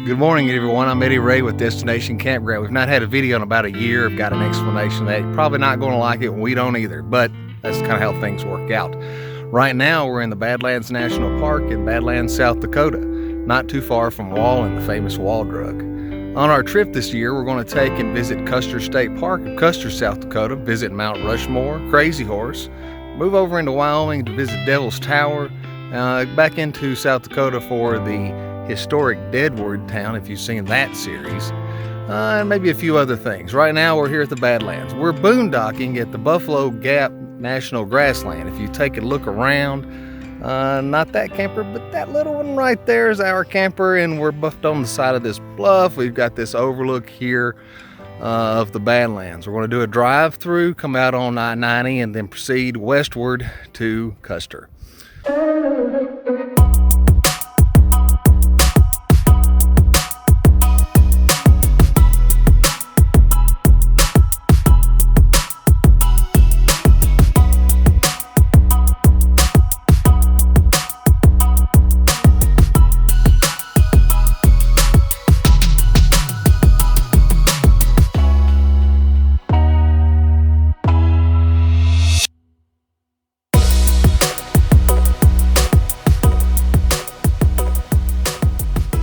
Good morning, everyone. I'm Eddie Ray with Destination Campground. We've not had a video in about a year. I've got an explanation of that. You're probably not going to like it, and we don't either, but that's kind of how things work out. Right now, we're in the Badlands National Park in Badlands, South Dakota, not too far from Wall and the famous Wall Drug. On our trip this year, we're going to take and visit Custer State Park in Custer, South Dakota, visit Mount Rushmore, Crazy Horse, move over into Wyoming to visit Devil's Tower, back into South Dakota for the historic Deadwood town, if you've seen that series, and maybe a few other things. Right now we're here at the Badlands. We're boondocking at the Buffalo Gap National Grassland. If you take a look around, not that camper, but that little one right there is our camper, and we're buffed on the side of this bluff. We've got this overlook here of the Badlands. We're going to do a drive-through, come out on I-90, and then proceed westward to Custer.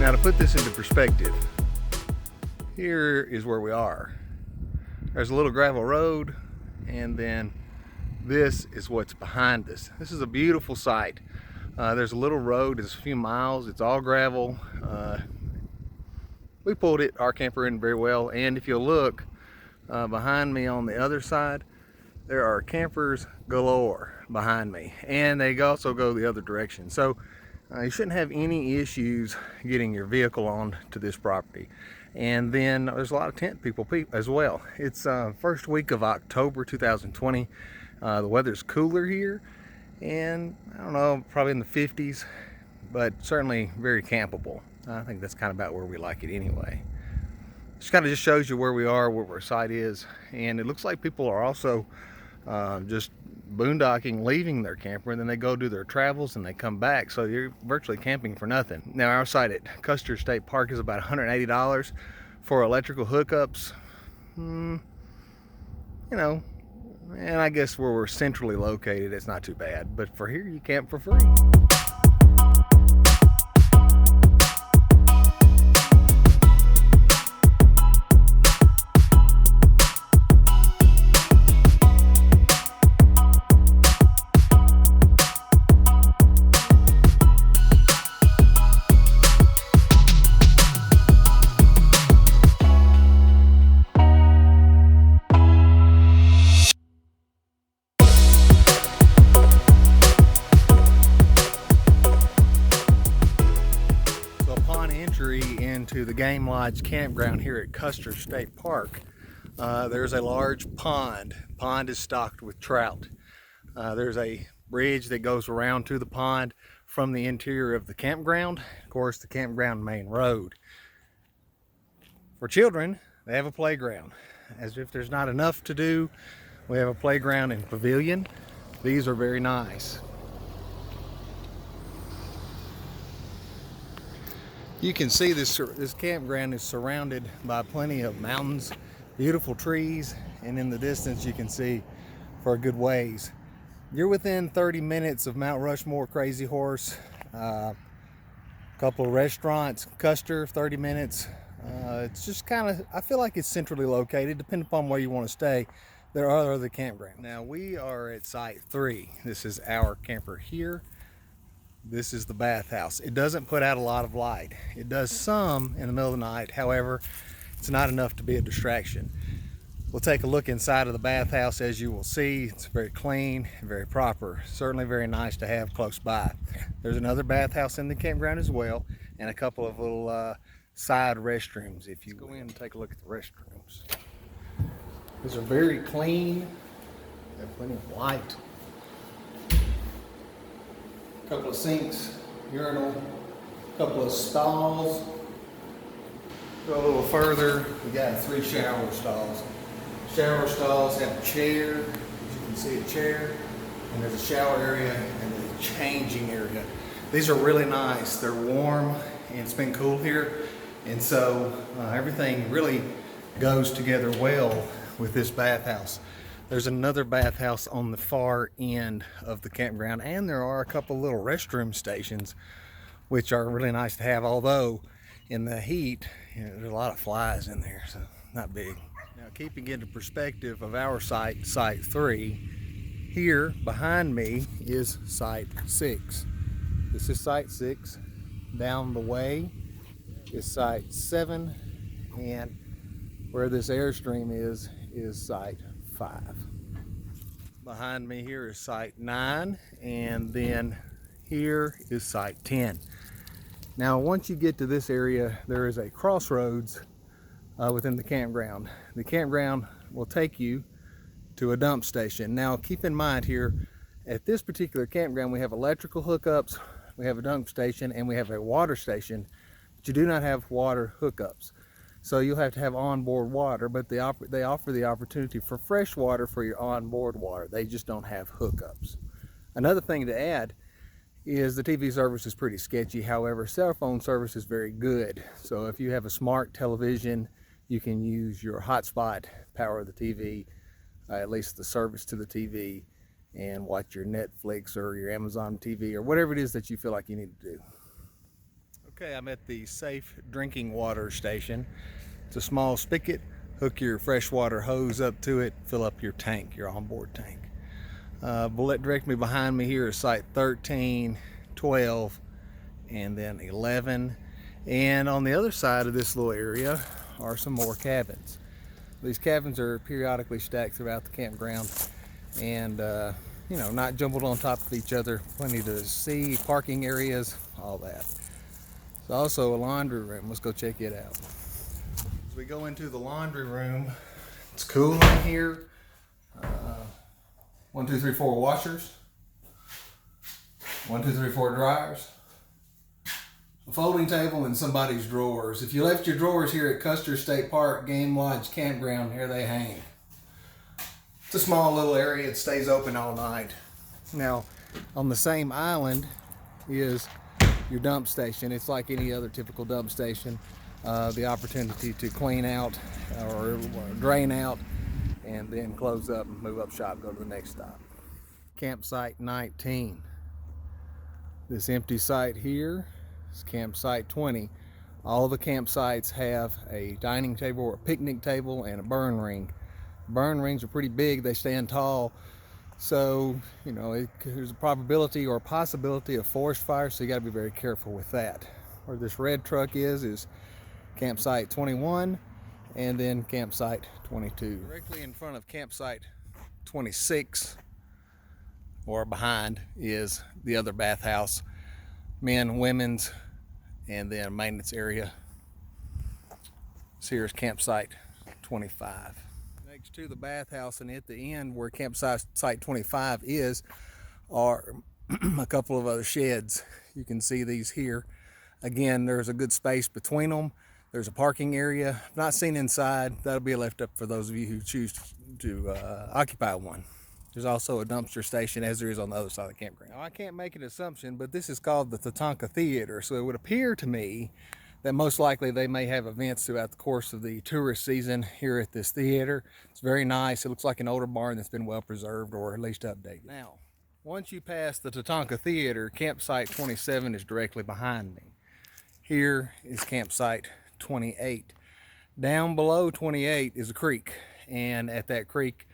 Now, to put this into perspective, here is where we are. There's a little gravel road, and then this is what's behind us. This is a beautiful sight. There's a little road, it's a few miles, it's all gravel. We pulled our camper in very well, and if you look behind me on the other side, there are campers galore behind me, and they also go the other direction. So you shouldn't have any issues getting your vehicle on to this property. And then there's a lot of tent people as well. It's first week of October 2020. The weather's cooler here, and I don't know, probably in the 50s, but certainly very campable. I think that's kind of about where we like it anyway. Just kind of just shows you where we are, where our site is, and it looks like people are also just boondocking, leaving their camper, and then they go do their travels and they come back, so you're virtually camping for nothing. Now, our site at Custer State Park is about $180 for electrical hookups. You know, and I guess where we're centrally located, it's not too bad, but for here you camp for free. Into the Game Lodge Campground here at Custer State Park, there's a large pond. The pond is stocked with trout. There's a bridge that goes around to the pond from the interior of the campground. Of course, the campground main road. For children, they have a playground. As if there's not enough to do, we have a playground and pavilion. These are very nice. You can see this campground is surrounded by plenty of mountains, beautiful trees, and in the distance you can see for a good ways. You're within 30 minutes of Mount Rushmore, Crazy Horse, a couple of restaurants, Custer, 30 minutes. It's just kind of, I feel like it's centrally located, depending upon where you want to stay. There are other campgrounds. Now, we are at Site 3. This is our camper here. This is the bathhouse. It doesn't put out a lot of light. It does some in the middle of the night. However, it's not enough to be a distraction. We'll take a look inside of the bathhouse. As you will see, it's very clean and very proper. Certainly very nice to have close by. There's another bathhouse in the campground as well, and a couple of little side restrooms. If you go in and take a look at the restrooms. These are very clean. They have plenty of light. Couple of sinks, urinal, couple of stalls. Go a little further, we got 3 shower stalls. Shower stalls have a chair, as you can see, a chair, and there's a shower area and a changing area. These are really nice. They're warm and it's been cool here. And so everything really goes together well with this bathhouse. There's another bathhouse on the far end of the campground, and there are a couple little restroom stations which are really nice to have, although in the heat, there's a lot of flies in there, so not big. Now, keeping into perspective of our site, Site 3, here behind me is Site 6. This is Site 6. Down the way is Site 7, and where this airstream is Site 5. Behind me here is Site 9, and then here is Site 10. Now, once you get to this area, there is a crossroads within the campground. The campground will take you to a dump station. Now, keep in mind here, at this particular campground, we have electrical hookups, we have a dump station, and we have a water station, but you do not have water hookups. So you'll have to have onboard water, but they offer the opportunity for fresh water for your onboard water. They just don't have hookups. Another thing to add is the TV service is pretty sketchy. However, cell phone service is very good. So if you have a smart television, you can use your hotspot, power the TV, at least the service to the TV, and watch your Netflix or your Amazon TV or whatever it is that you feel like you need to do. Okay, I'm at the Safe Drinking Water Station. It's a small spigot. Hook your freshwater hose up to it, fill up your tank, your onboard tank. Directly behind me here is Site 13, 12, and then 11. And on the other side of this little area are some more cabins. These cabins are periodically stacked throughout the campground, and you know, not jumbled on top of each other. Plenty to see, parking areas, all that. There's also a laundry room. Let's go check it out. As we go into the laundry room, it's cool in here. 1, 2, 3, 4 washers. 1, 2, 3, 4 dryers. A folding table and somebody's drawers. If you left your drawers here at Custer State Park, Game Lodge Campground, here they hang. It's a small little area. It stays open all night. Now, on the same island is your dump station. It's like any other typical dump station. The opportunity to clean out or drain out, and then close up and move up shop, go to the next stop. Campsite 19. This empty site here is campsite 20. All the campsites have a dining table or a picnic table and a burn ring. Burn rings are pretty big, they stand tall, so you know there's a probability or a possibility of forest fire, so you got to be very careful with that. Where this red truck is campsite 21, and then campsite 22. Directly in front of campsite 26, or behind, is the other bathhouse, men, women's, and then a maintenance area. So here's campsite 25. Next to the bathhouse and at the end where campsite 25 is are a couple of other sheds. You can see these here. Again, there's a good space between them. There's a parking area. Not seen inside. That'll be left up for those of you who choose to occupy one. There's also a dumpster station, as there is on the other side of the campground. Now, I can't make an assumption, but this is called the Tatanka Theater, so it would appear to me that most likely they may have events throughout the course of the tourist season here at this theater. It's very nice. It looks like an older barn that's been well preserved, or at least updated. Now, once you pass the Tatanka Theater, campsite 27 is directly behind me. Here is campsite 28. Down below 28 is a creek, and at that creek,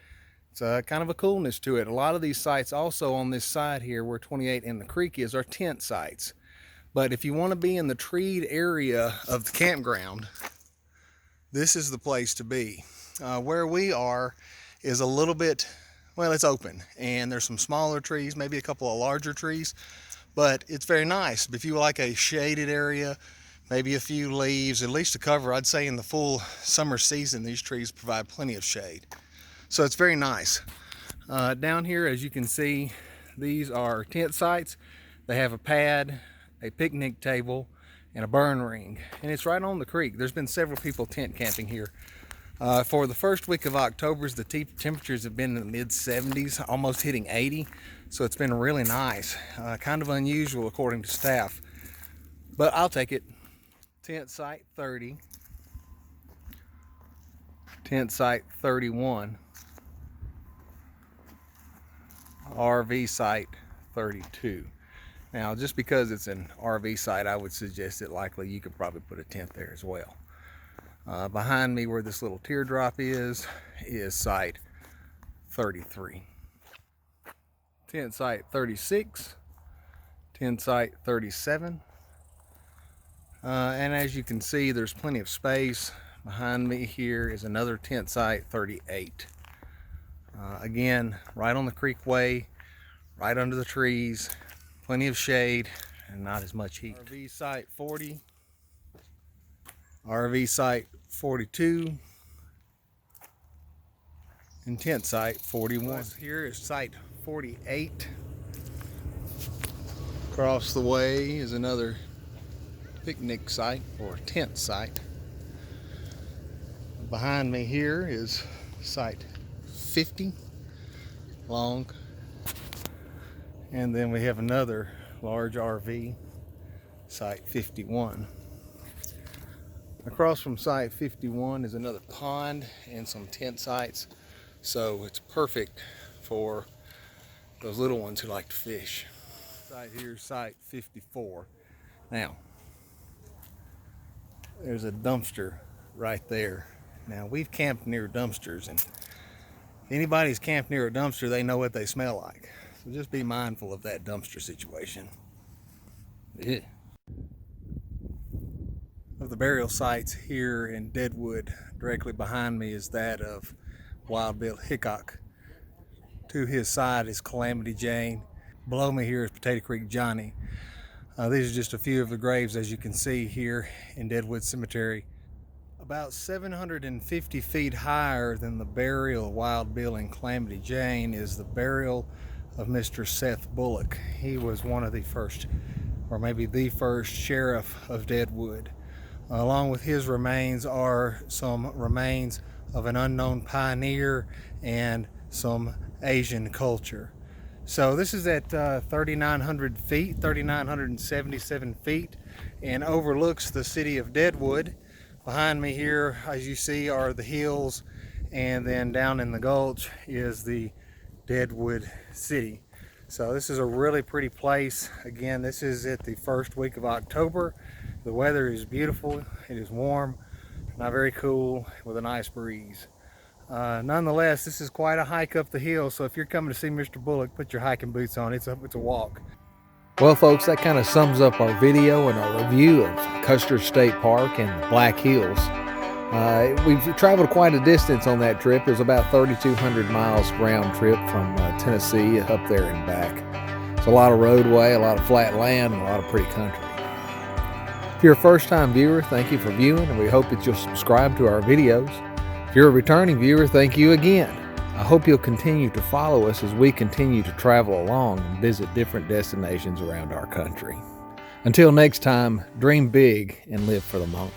it's kind of a coolness to it. A lot of these sites also on this side here where 28 and the creek is are tent sites. But if you want to be in the treed area of the campground, this is the place to be. Where we are is a little bit, well, it's open, and there's some smaller trees, maybe a couple of larger trees, but it's very nice. If you like a shaded area, maybe a few leaves, at least to cover, I'd say in the full summer season, these trees provide plenty of shade. So it's very nice. Down here, as you can see, these are tent sites. They have a pad, a picnic table, and a burn ring, and it's right on the creek. There's been several people tent camping here. For the first week of October, the temperatures have been in the mid 70s, almost hitting 80, so it's been really nice. Kind of unusual according to staff, but I'll take it. tent site 30, tent site 31, RV site 32. Now, just because it's an RV site, I would suggest that likely you could probably put a tent there as well. Behind me where this little teardrop is site 33. Tent site 36, tent site 37. And as you can see, there's plenty of space. Behind me here is another tent site 38. Again, right on the creekway, right under the trees, plenty of shade and not as much heat. RV site 40, RV site 42, and tent site 41. Here is site 48. Across the way is another picnic site or tent site. Behind me here is site 50 long, and then we have another large RV, site 51. Across from site 51 is another pond and some tent sites, so it's perfect for those little ones who like to fish. Site here is site 54. Now, there's a dumpster right there. Now, we've camped near dumpsters, and if anybody's camped near a dumpster, they know what they smell like. So just be mindful of that dumpster situation. Yeah. Of the burial sites here in Deadwood, directly behind me is that of Wild Bill Hickok. To his side is Calamity Jane. Below me here is Potato Creek Johnny. These are just a few of the graves, as you can see here in Deadwood Cemetery. About 750 feet higher than the burial of Wild Bill and Calamity Jane is the burial of Mr. Seth Bullock. He was one of the first, or maybe the first, sheriff of Deadwood. Along with his remains are some remains of an unknown pioneer and some Asian culture. So this is at 3,900 feet, 3,977 feet, and overlooks the city of Deadwood. Behind me here, as you see, are the hills, and then down in the gulch is the Deadwood city. So this is a really pretty place. Again, this is at the first week of October. The weather is beautiful. It is warm, not very cool, with a nice breeze. Nonetheless, this is quite a hike up the hill, so if you're coming to see Mr. Bullock, put your hiking boots on. It's a walk. Well, folks, that kind of sums up our video and our review of Custer State Park and the Black Hills. We've traveled quite a distance on that trip. It was about 3,200 miles round trip from Tennessee up there and back. It's a lot of roadway, a lot of flat land, and a lot of pretty country. If you're a first-time viewer, thank you for viewing, and we hope that you'll subscribe to our videos. If you're a returning viewer, thank you again. I hope you'll continue to follow us as we continue to travel along and visit different destinations around our country. Until next time, dream big and live for the moment.